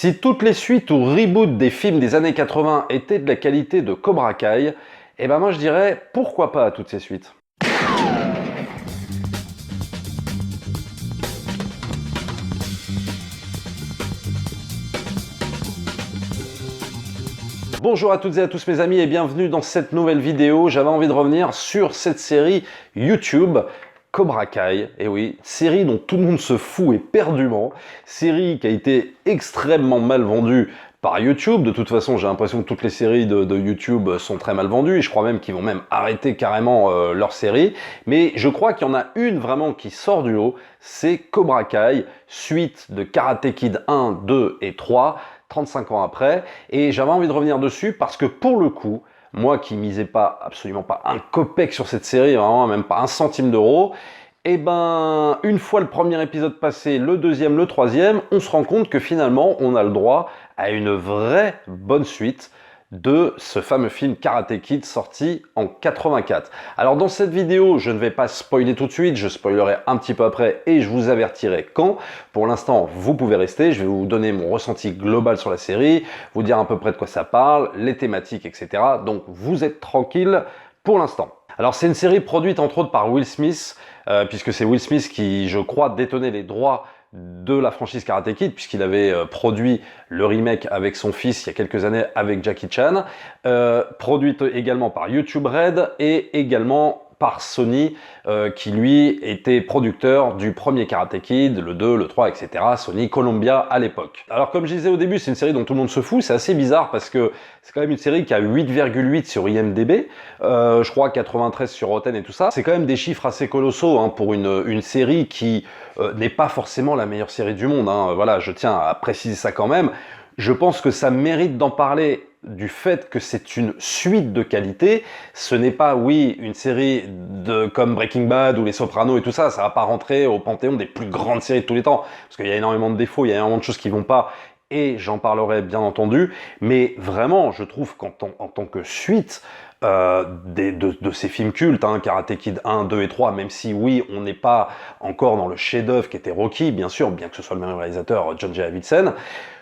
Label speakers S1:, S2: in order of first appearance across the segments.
S1: Si toutes les suites ou reboots des films des années 80 étaient de la qualité de Cobra Kai, eh ben moi je dirais pourquoi pas à toutes ces suites. Bonjour à toutes et à tous mes amis et bienvenue dans cette nouvelle vidéo. J'avais envie de revenir sur cette série YouTube Cobra Kai, et oui, série dont tout le monde se fout éperdument, série qui a été extrêmement mal vendue par YouTube. De toute façon, j'ai l'impression que toutes les séries de YouTube sont très mal vendues, et je crois même qu'ils vont même arrêter carrément leur série. Mais je crois qu'il y en a une vraiment qui sort du lot, c'est Cobra Kai, suite de Karate Kid 1, 2 et 3, 35 ans après. Et j'avais envie de revenir dessus parce que pour le coup, moi qui misais pas, absolument pas un copec sur cette série, vraiment même pas un centime d'euro, et ben une fois le premier épisode passé, le deuxième, le troisième, on se rend compte que finalement on a le droit à une vraie bonne suite de ce fameux film Karate Kid sorti en 84. Alors dans cette vidéo, je ne vais pas spoiler tout de suite, je spoilerai un petit peu après et je vous avertirai quand. Pour l'instant, vous pouvez rester, je vais vous donner mon ressenti global sur la série, vous dire à peu près de quoi ça parle, les thématiques, etc. Donc vous êtes tranquille pour l'instant. Alors c'est une série produite entre autres par Will Smith, puisque c'est Will Smith qui, je crois, détenait les droits de la franchise Karate Kid, puisqu'il avait produit le remake avec son fils il y a quelques années avec Jackie Chan, produite également par YouTube Red et également par Sony, qui lui était producteur du premier Karate Kid, le 2, le 3, etc. Sony Columbia à l'époque. Alors comme je disais au début, c'est une série dont tout le monde se fout, c'est assez bizarre parce que c'est quand même une série qui a 8,8 sur IMDb, je crois 93 sur Rotten et tout ça. C'est quand même des chiffres assez colossaux hein, pour une série qui n'est pas forcément la meilleure série du monde. Hein. Voilà, je tiens à préciser ça quand même. Je pense que ça mérite d'en parler du fait que c'est une suite de qualité. Ce n'est pas, oui, une série comme Breaking Bad ou Les Sopranos et tout ça. Ça va pas rentrer au panthéon des plus grandes séries de tous les temps. Parce qu'il y a énormément de défauts, il y a énormément de choses qui vont pas. Et j'en parlerai bien entendu. Mais vraiment, je trouve qu'en tant que suite de ces films cultes, hein, Karate Kid 1, 2 et 3, même si oui, on n'est pas encore dans le chef-d'œuvre qui était Rocky, bien sûr, bien que ce soit le même réalisateur, John J. Avildsen,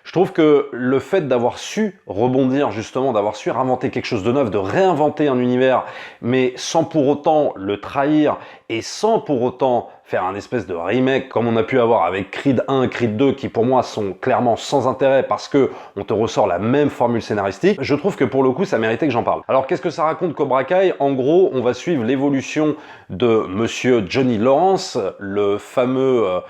S1: je trouve que le fait d'avoir su rebondir justement, d'avoir su inventer quelque chose de neuf, de réinventer un univers, mais sans pour autant le trahir et sans pour autant faire un espèce de remake comme on a pu avoir avec Creed 1, Creed 2, qui pour moi sont clairement sans intérêt parce que on te ressort la même formule scénaristique, je trouve que pour le coup ça méritait que j'en parle. Alors qu'est-ce que ça raconte Cobra Kai? En gros, on va suivre l'évolution de monsieur Johnny Lawrence, le fameux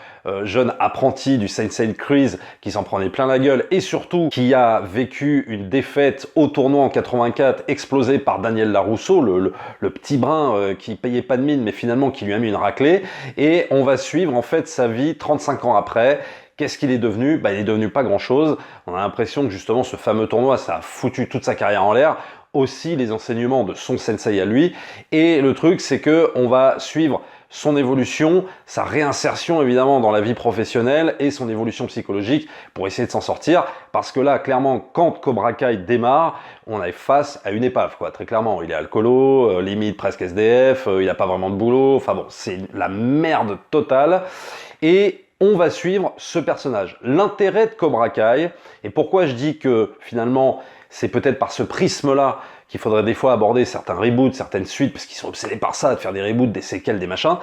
S1: jeune apprenti du Sensei Kreese qui s'en prenait plein la gueule et surtout qui a vécu une défaite au tournoi en 84 explosée par Daniel LaRusso, le petit brin qui payait pas de mine mais finalement qui lui a mis une raclée. Et on va suivre en fait sa vie 35 ans après. Qu'est-ce qu'il est devenu? Il est devenu pas grand-chose. On a l'impression que justement ce fameux tournoi, ça a foutu toute sa carrière en l'air. Aussi les enseignements de son sensei à lui. Et le truc, c'est que on va suivre son évolution, sa réinsertion évidemment dans la vie professionnelle et son évolution psychologique pour essayer de s'en sortir. Parce que là, clairement, quand Cobra Kai démarre, on est face à une épave, quoi. Très clairement, il est alcoolo, limite presque SDF, il n'a pas vraiment de boulot. Enfin bon, c'est la merde totale. Et on va suivre ce personnage. L'intérêt de Cobra Kai, et pourquoi je dis que finalement, c'est peut-être par ce prisme-là qu'il faudrait des fois aborder certains reboots, certaines suites, parce qu'ils sont obsédés par ça, de faire des reboots, des séquelles, des machins,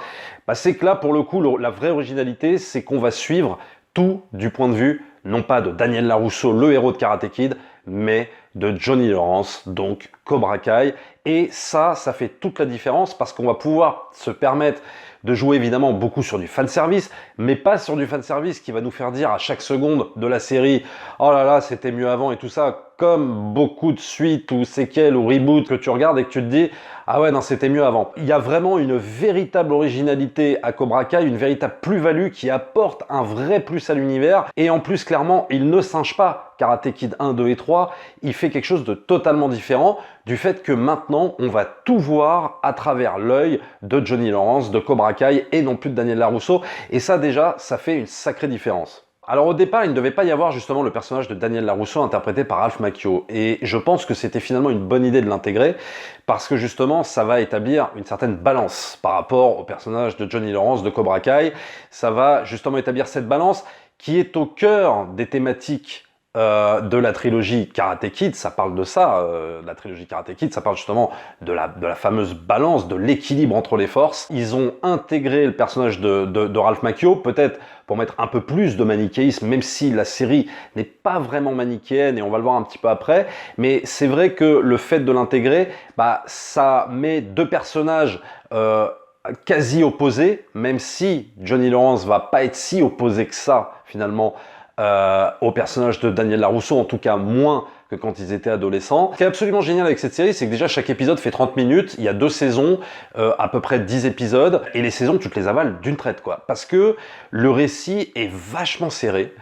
S1: c'est que là, pour le coup, la vraie originalité, c'est qu'on va suivre tout du point de vue, non pas de Daniel LaRusso, le héros de Karate Kid, mais de Johnny Lawrence, donc Cobra Kai. Et ça fait toute la différence parce qu'on va pouvoir se permettre de jouer évidemment beaucoup sur du fanservice, mais pas sur du fanservice qui va nous faire dire à chaque seconde de la série « Oh là là, c'était mieux avant » et tout ça, comme beaucoup de suites ou séquelles ou reboots que tu regardes et que tu te dis « Ah ouais, non, c'était mieux avant ». Il y a vraiment une véritable originalité à Cobra Kai, une véritable plus-value qui apporte un vrai plus à l'univers. Et en plus, clairement, il ne singe pas Karate Kid 1, 2 et 3. Il fait quelque chose de totalement différent du fait que maintenant, on va tout voir à travers l'œil de Johnny Lawrence, de Cobra Kai et non plus de Daniel LaRusso. Et ça, déjà, ça fait une sacrée différence. Alors au départ, il ne devait pas y avoir justement le personnage de Daniel LaRusso interprété par Ralph Macchio. Et je pense que c'était finalement une bonne idée de l'intégrer parce que justement, ça va établir une certaine balance par rapport au personnage de Johnny Lawrence de Cobra Kai. Ça va justement établir cette balance qui est au cœur des thématiques de la trilogie Karate Kid, ça parle de ça, la trilogie Karate Kid, ça parle justement de la fameuse balance, de l'équilibre entre les forces. Ils ont intégré le personnage de Ralph Macchio, peut-être pour mettre un peu plus de manichéisme, même si la série n'est pas vraiment manichéenne, et on va le voir un petit peu après, mais c'est vrai que le fait de l'intégrer, bah, ça met deux personnages quasi opposés, même si Johnny Lawrence va pas être si opposé que ça, finalement, au personnage de Daniel LaRusso, en tout cas moins que quand ils étaient adolescents. Ce qui est absolument génial avec cette série, c'est que déjà chaque épisode fait 30 minutes, il y a 2 saisons, à peu près 10 épisodes, et les saisons, tu te les avales d'une traite, quoi. Parce que le récit est vachement serré.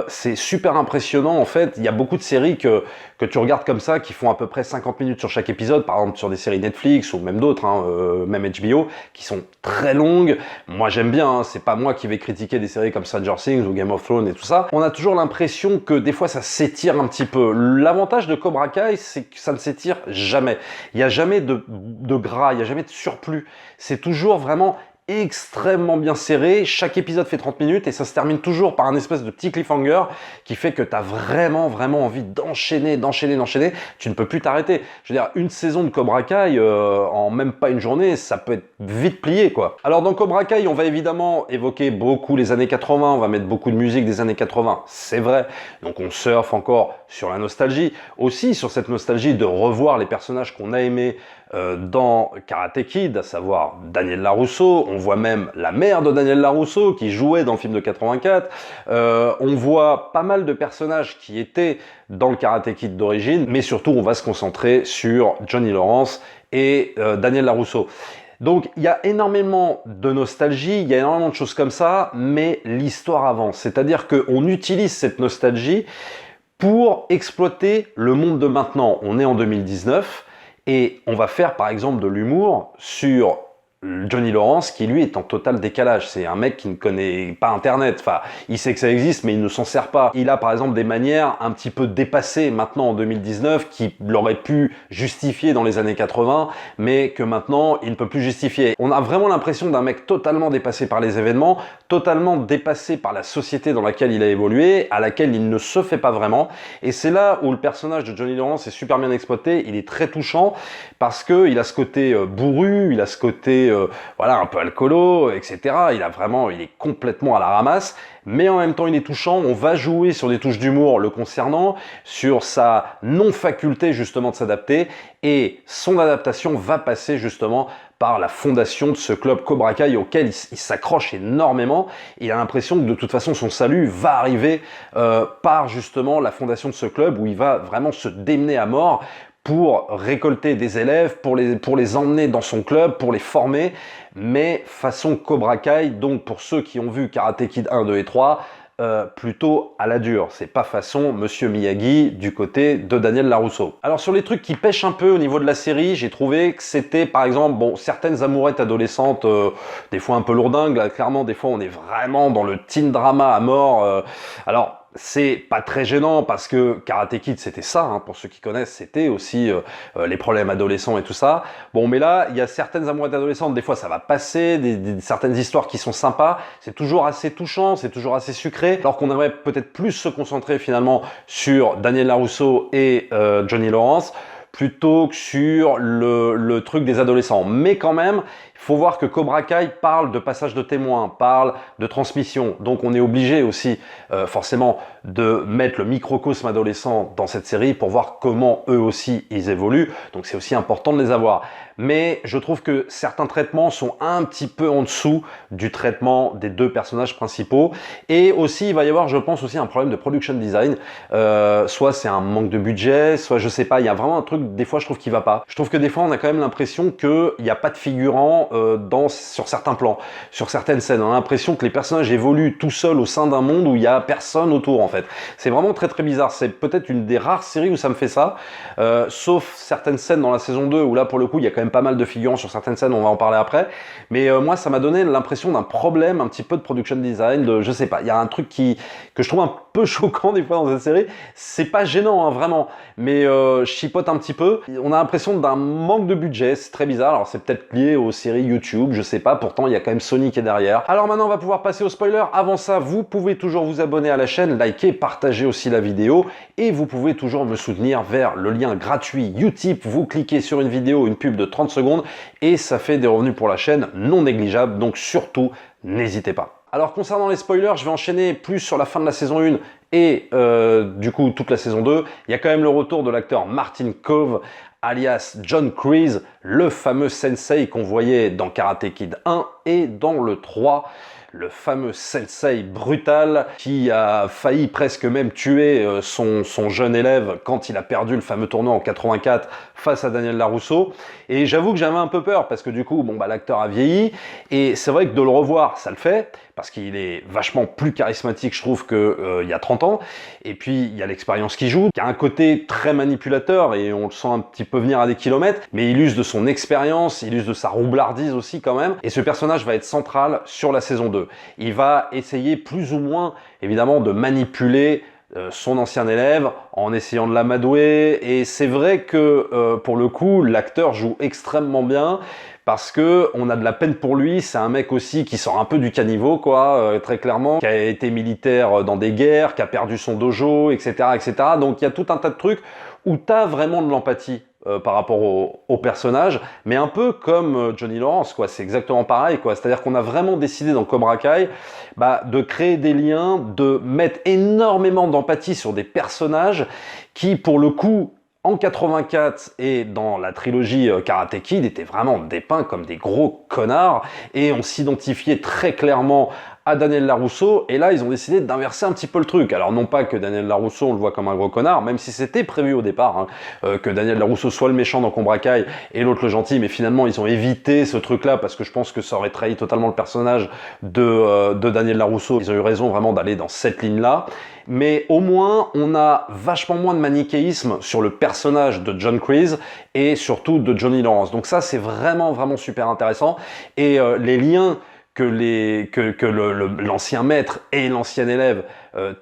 S1: C'est super impressionnant en fait. Il y a beaucoup de séries que tu regardes comme ça qui font à peu près 50 minutes sur chaque épisode, par exemple sur des séries Netflix ou même d'autres, hein, même HBO, qui sont très longues. Moi j'aime bien, hein, c'est pas moi qui vais critiquer des séries comme Stranger Things ou Game of Thrones et tout ça. On a toujours l'impression que des fois ça s'étire un petit peu. L'avantage de Cobra Kai, c'est que ça ne s'étire jamais. Il n'y a jamais de gras, il n'y a jamais de surplus. C'est toujours vraiment extrêmement bien serré, chaque épisode fait 30 minutes et ça se termine toujours par un espèce de petit cliffhanger qui fait que tu as vraiment envie d'enchaîner, tu ne peux plus t'arrêter. Je veux dire, une saison de Cobra Kai, en même pas une journée, ça peut être vite plié, quoi. Alors dans Cobra Kai, on va évidemment évoquer beaucoup les années 80, on va mettre beaucoup de musique des années 80, c'est vrai, donc on surfe encore sur la nostalgie, aussi sur cette nostalgie de revoir les personnages qu'on a aimés dans Karate Kid, à savoir Daniel LaRusso. On voit même la mère de Daniel LaRusso qui jouait dans le film de 84. On voit pas mal de personnages qui étaient dans le Karate Kid d'origine, mais surtout on va se concentrer sur Johnny Lawrence et Daniel LaRusso. Donc il y a énormément de nostalgie, il y a énormément de choses comme ça, mais l'histoire avance. C'est-à-dire qu'on utilise cette nostalgie pour exploiter le monde de maintenant. On est en 2019, et on va faire par exemple de l'humour sur Johnny Lawrence qui lui est en total décalage. C'est un mec qui ne connaît pas Internet. Enfin, il sait que ça existe mais il ne s'en sert pas. Il a par exemple des manières un petit peu dépassées maintenant en 2019 qui l'auraient pu justifier dans les années 80 mais que maintenant il ne peut plus justifier. On a vraiment l'impression d'un mec totalement dépassé par les événements, totalement dépassé par la société dans laquelle il a évolué, à laquelle il ne se fait pas vraiment. Et c'est là où le personnage de Johnny Lawrence est super bien exploité. Il est très touchant parce qu'il a ce côté bourru, il a ce côté voilà, un peu alcoolo, etc. Il est complètement à la ramasse, mais en même temps il est touchant. On va jouer sur des touches d'humour le concernant, sur sa non-faculté justement de s'adapter, et son adaptation va passer justement par la fondation de ce club Cobra Kai auquel il s'accroche énormément. Il a l'impression que de toute façon son salut va arriver par justement la fondation de ce club où il va vraiment se démener à mort pour récolter des élèves, pour les emmener dans son club, pour les former, mais façon Cobra Kai, donc pour ceux qui ont vu Karate Kid 1, 2 et 3, plutôt à la dure. C'est pas façon Monsieur Miyagi du côté de Daniel LaRusso. Alors sur les trucs qui pêchent un peu au niveau de la série, j'ai trouvé que c'était par exemple, bon, certaines amourettes adolescentes, des fois un peu lourdingues, là, clairement des fois on est vraiment dans le teen drama à mort. Alors c'est pas très gênant parce que Karate Kid c'était ça, hein, pour ceux qui connaissent, c'était aussi les problèmes adolescents et tout ça. Bon, mais là, il y a certaines amourettes adolescentes, des fois ça va passer, certaines histoires qui sont sympas, c'est toujours assez touchant, c'est toujours assez sucré, alors qu'on aimerait peut-être plus se concentrer finalement sur Daniel LaRusso et Johnny Lawrence, plutôt que sur le truc des adolescents. Mais quand même, il faut voir que Cobra Kai parle de passage de témoins, parle de transmission. Donc on est obligé aussi forcément de mettre le microcosme adolescent dans cette série pour voir comment eux aussi ils évoluent. Donc c'est aussi important de les avoir. Mais je trouve que certains traitements sont un petit peu en dessous du traitement des deux personnages principaux. Et aussi, il va y avoir, je pense, aussi un problème de production design. Soit c'est un manque de budget, soit je sais pas, il y a vraiment un truc, des fois je trouve qu'il va pas. Je trouve que des fois on a quand même l'impression qu'il n'y a pas de figurant sur certains plans, sur certaines scènes. On a l'impression que les personnages évoluent tout seuls au sein d'un monde où il n'y a personne autour en fait. C'est vraiment très bizarre. C'est peut-être une des rares séries où ça me fait ça, sauf certaines scènes dans la saison 2 où là pour le coup il y a quand même pas mal de figurants sur certaines scènes, on va en parler après. Mais moi ça m'a donné l'impression d'un problème un petit peu de production design, je sais pas, il y a un truc que je trouve un peu choquant des fois dans cette série. C'est pas gênant hein, vraiment, mais je chipote un petit peu. On a l'impression d'un manque de budget, c'est très bizarre. Alors c'est peut-être lié aux séries série YouTube, je sais pas, pourtant il y a quand même Sony qui est derrière. Alors maintenant on va pouvoir passer au spoiler. Avant ça, vous pouvez toujours vous abonner à la chaîne, liker, partager aussi la vidéo et vous pouvez toujours me soutenir vers le lien gratuit Utip. Vous cliquez sur une vidéo, une pub de 30 secondes et ça fait des revenus pour la chaîne non négligeables, donc surtout n'hésitez pas. Alors concernant les spoilers, je vais enchaîner plus sur la fin de la saison 1 et du coup toute la saison 2. Il y a quand même le retour de l'acteur Martin Kove, alias John Kreese, le fameux sensei qu'on voyait dans Karate Kid 1 et dans le 3. Le fameux sensei brutal qui a failli presque même tuer son jeune élève quand il a perdu le fameux tournoi en 84 face à Daniel LaRusso. Et j'avoue que j'avais un peu peur parce que du coup, bon, bah, l'acteur a vieilli et c'est vrai que de le revoir, ça le fait parce qu'il est vachement plus charismatique, je trouve, qu'il y a 30 ans. Et puis, il y a l'expérience qu'il joue, qui a un côté très manipulateur et on le sent un petit peu venir à des kilomètres, mais il use de son expérience, il use de sa roublardise aussi quand même. Et ce personnage va être central sur la saison 2. Il va essayer plus ou moins, évidemment, de manipuler son ancien élève en essayant de l'amadouer. Et c'est vrai que, pour le coup, l'acteur joue extrêmement bien. Parce que on a de la peine pour lui, c'est un mec aussi qui sort un peu du caniveau, quoi, très clairement, qui a été militaire dans des guerres, qui a perdu son dojo, etc., etc. Donc il y a tout un tas de trucs où tu as vraiment de l'empathie par rapport au personnage, mais un peu comme Johnny Lawrence, quoi. C'est exactement pareil, quoi. C'est-à-dire qu'on a vraiment décidé dans Cobra Kai de créer des liens, de mettre énormément d'empathie sur des personnages qui, pour le coup, en 84 et dans la trilogie Karate Kid étaient vraiment dépeints comme des gros connards et on s'identifiait très clairement à Daniel LaRusso et là ils ont décidé d'inverser un petit peu le truc. Alors non pas que Daniel LaRusso on le voit comme un gros connard, même si c'était prévu au départ que Daniel LaRusso soit le méchant dans Cobra Kai et l'autre le gentil, mais finalement ils ont évité ce truc là parce que je pense que ça aurait trahi totalement le personnage de Daniel LaRusso. Ils ont eu raison vraiment d'aller dans cette ligne là. Mais au moins, on a vachement moins de manichéisme sur le personnage de John Kreese et surtout de Johnny Lawrence. Donc ça, c'est vraiment, vraiment super intéressant. Et les liens que l'ancien maître et l'ancien élève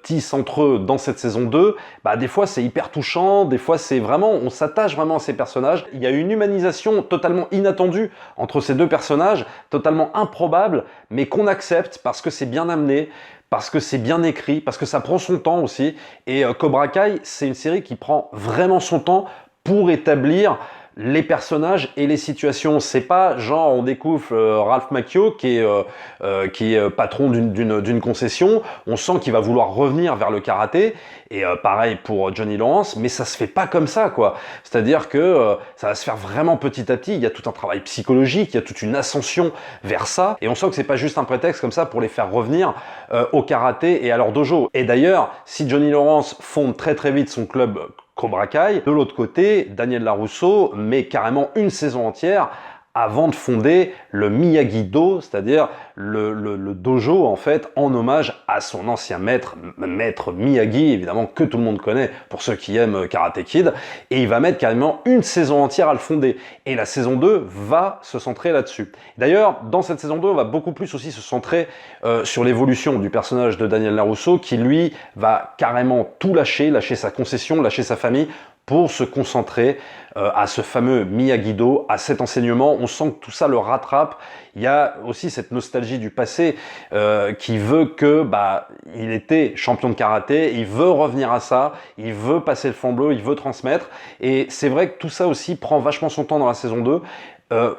S1: tissent entre eux dans cette saison 2, des fois c'est hyper touchant, des fois c'est vraiment, on s'attache vraiment à ces personnages. Il y a une humanisation totalement inattendue entre ces deux personnages, totalement improbable, mais qu'on accepte parce que c'est bien amené, parce que c'est bien écrit, parce que ça prend son temps aussi. Et Cobra Kai, c'est une série qui prend vraiment son temps pour établir les personnages et les situations. C'est pas genre on découvre Ralph Macchio qui est patron d'une concession, on sent qu'il va vouloir revenir vers le karaté, et pareil pour Johnny Lawrence, mais ça se fait pas comme ça, quoi. C'est-à-dire que ça va se faire vraiment petit à petit, il y a tout un travail psychologique, il y a toute une ascension vers ça, et on sent que c'est pas juste un prétexte comme ça pour les faire revenir au karaté et à leur dojo. Et d'ailleurs, si Johnny Lawrence fonde très très vite son club Cobra Kai, de l'autre côté, Daniel LaRusso met carrément une saison entière avant de fonder le Miyagi-Do, c'est-à-dire le dojo en fait en hommage à son ancien maître Miyagi, évidemment que tout le monde connaît pour ceux qui aiment Karate Kid, et il va mettre carrément une saison entière à le fonder. Et la saison 2 va se centrer là-dessus. D'ailleurs, dans cette saison 2, on va beaucoup plus aussi se centrer sur l'évolution du personnage de Daniel LaRusso qui lui va carrément tout lâcher sa concession, lâcher sa famille, pour se concentrer à ce fameux Miyagi-Do, à cet enseignement. On sent que tout ça le rattrape. Il y a aussi cette nostalgie du passé qui veut que il était champion de karaté, il veut revenir à ça, il veut passer le flambeau, il veut transmettre. Et c'est vrai que tout ça aussi prend vachement son temps dans la saison 2.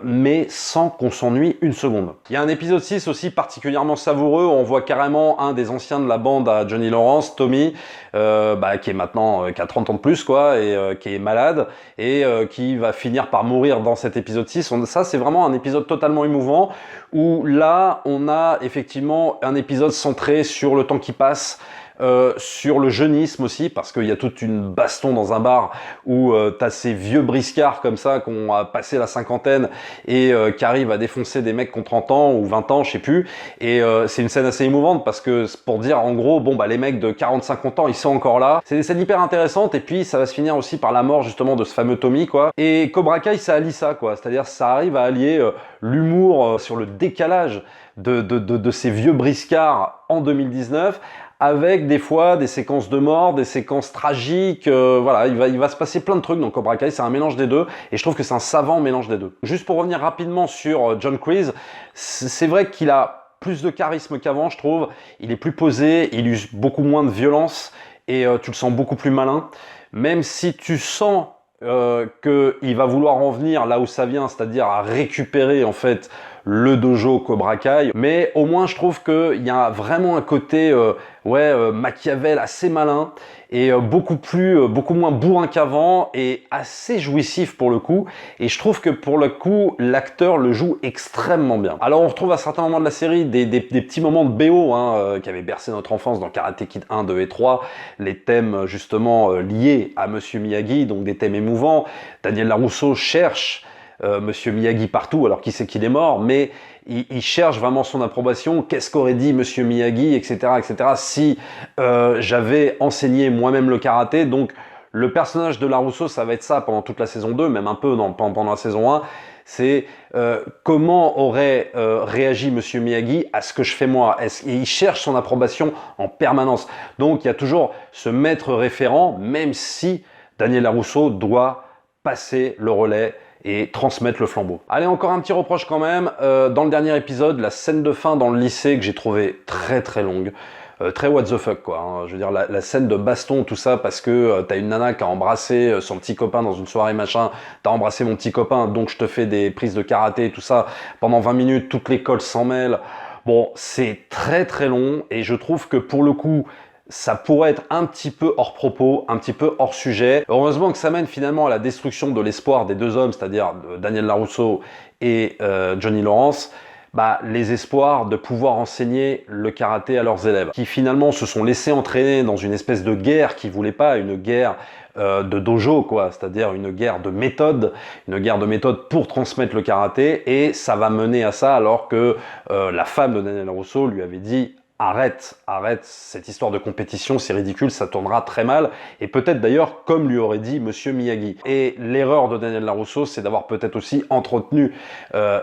S1: Mais sans qu'on s'ennuie une seconde. Il y a un épisode 6 aussi particulièrement savoureux, on voit carrément un des anciens de la bande à Johnny Lawrence, Tommy, qui est maintenant, qui a 30 ans de plus, quoi, et qui est malade, et qui va finir par mourir dans cet épisode 6. Ça, c'est vraiment un épisode totalement émouvant, où là, on a effectivement un épisode centré sur le temps qui passe, sur le jeunisme aussi, parce qu'il y a toute une baston dans un bar où t'as ces vieux briscards comme ça qui ont passé la cinquantaine et qui arrivent à défoncer des mecs qui ont 30 ans ou 20 ans, je sais plus, et c'est une scène assez émouvante parce que pour dire en gros, les mecs de 40-50 ans ils sont encore là, c'est des scènes hyper intéressantes, et puis ça va se finir aussi par la mort justement de ce fameux Tommy, quoi. Et Cobra Kai ça allie ça, quoi, c'est-à-dire ça arrive à allier l'humour sur le décalage de ces vieux briscards en 2019 avec des fois des séquences de mort, des séquences tragiques, voilà, il va se passer plein de trucs dans Cobra Kai, c'est un mélange des deux, et je trouve que c'est un savant mélange des deux. Juste pour revenir rapidement sur John Kreese, c'est vrai qu'il a plus de charisme qu'avant, je trouve, il est plus posé, il use beaucoup moins de violence, et tu le sens beaucoup plus malin, même si tu sens qu'il va vouloir en venir là où ça vient, c'est-à-dire à récupérer en fait le dojo Cobra Kai, mais au moins je trouve qu'il y a vraiment un côté Machiavel assez malin et beaucoup moins bourrin qu'avant et assez jouissif pour le coup, et je trouve que pour le coup l'acteur le joue extrêmement bien. Alors on retrouve à certains moments de la série des petits moments de BO qui avaient bercé notre enfance dans Karate Kid 1, 2 et 3, les thèmes justement liés à Monsieur Miyagi, donc des thèmes émouvants. Daniel Larusso cherche Monsieur Miyagi partout, alors qu'il sait qu'il est mort, mais il cherche vraiment son approbation. Qu'est-ce qu'aurait dit Monsieur Miyagi, etc., etc., si j'avais enseigné moi-même le karaté. Donc le personnage de Larusso, ça va être ça pendant toute la saison 2, même un peu pendant la saison 1, c'est comment aurait réagi Monsieur Miyagi à ce que je fais moi. Et il cherche son approbation en permanence. Donc il y a toujours ce maître référent, même si Daniel Larusso doit passer le relais et transmettre le flambeau. Allez, encore un petit reproche quand même. Dans le dernier épisode, la scène de fin dans le lycée que j'ai trouvé très très longue, très what the fuck quoi. Hein. Je veux dire, la scène de baston, tout ça, parce que t'as une nana qui a embrassé son petit copain dans une soirée machin, t'as embrassé mon petit copain, donc je te fais des prises de karaté, tout ça, pendant 20 minutes, toute l'école s'en mêle. Bon, c'est très très long, et je trouve que pour le coup, ça pourrait être un petit peu hors propos, un petit peu hors sujet. Heureusement que ça mène finalement à la destruction de l'espoir des deux hommes, c'est-à-dire Daniel Larusso et Johnny Lawrence, les espoirs de pouvoir enseigner le karaté à leurs élèves, qui finalement se sont laissés entraîner dans une espèce de guerre qu'ils voulaient pas, une guerre de dojo, quoi, c'est-à-dire une guerre de méthode pour transmettre le karaté, et ça va mener à ça alors que la femme de Daniel Larusso lui avait dit: arrête cette histoire de compétition, c'est ridicule, ça tournera très mal. Et peut-être d'ailleurs, comme lui aurait dit Monsieur Miyagi. Et l'erreur de Daniel Larusso, c'est d'avoir peut-être aussi entretenu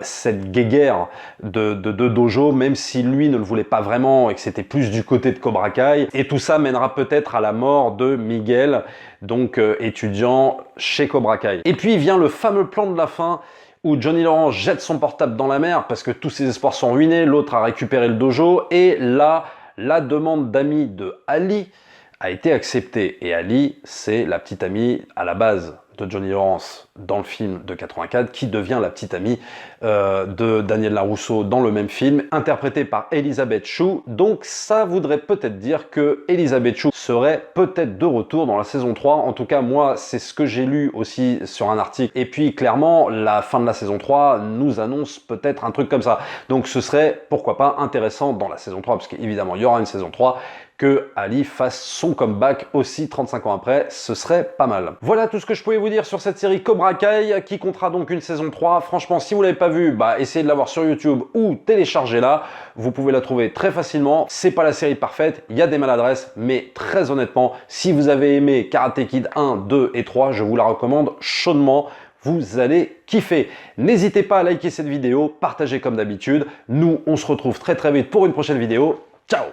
S1: cette guéguerre de dojo, même si lui ne le voulait pas vraiment et que c'était plus du côté de Cobra Kai. Et tout ça mènera peut-être à la mort de Miguel, donc étudiant chez Cobra Kai. Et puis vient le fameux plan de la fin, où Johnny Lawrence jette son portable dans la mer parce que tous ses espoirs sont ruinés, l'autre a récupéré le dojo, et là, la demande d'ami de Ali a été acceptée. Et Ali, c'est la petite amie à la base de Johnny Lawrence dans le film de 84, qui devient la petite amie de Daniel Larusso dans le même film, interprétée par Elizabeth Shue. Donc ça voudrait peut-être dire que Elizabeth Shue serait peut-être de retour dans la saison 3. En tout cas, moi, c'est ce que j'ai lu aussi sur un article. Et puis, clairement, la fin de la saison 3 nous annonce peut-être un truc comme ça. Donc ce serait, pourquoi pas, intéressant dans la saison 3, parce qu'évidemment, il y aura une saison 3, que Ali fasse son comeback aussi 35 ans après, ce serait pas mal. Voilà tout ce que je pouvais vous dire sur cette série Cobra Kai, qui comptera donc une saison 3. Franchement, si vous l'avez pas vue, essayez de la voir sur YouTube ou téléchargez-la. Vous pouvez la trouver très facilement. C'est pas la série parfaite, il y a des maladresses, mais très honnêtement, si vous avez aimé Karate Kid 1, 2 et 3, je vous la recommande chaudement. Vous allez kiffer. N'hésitez pas à liker cette vidéo, partagez comme d'habitude. Nous, on se retrouve très très vite pour une prochaine vidéo. Ciao!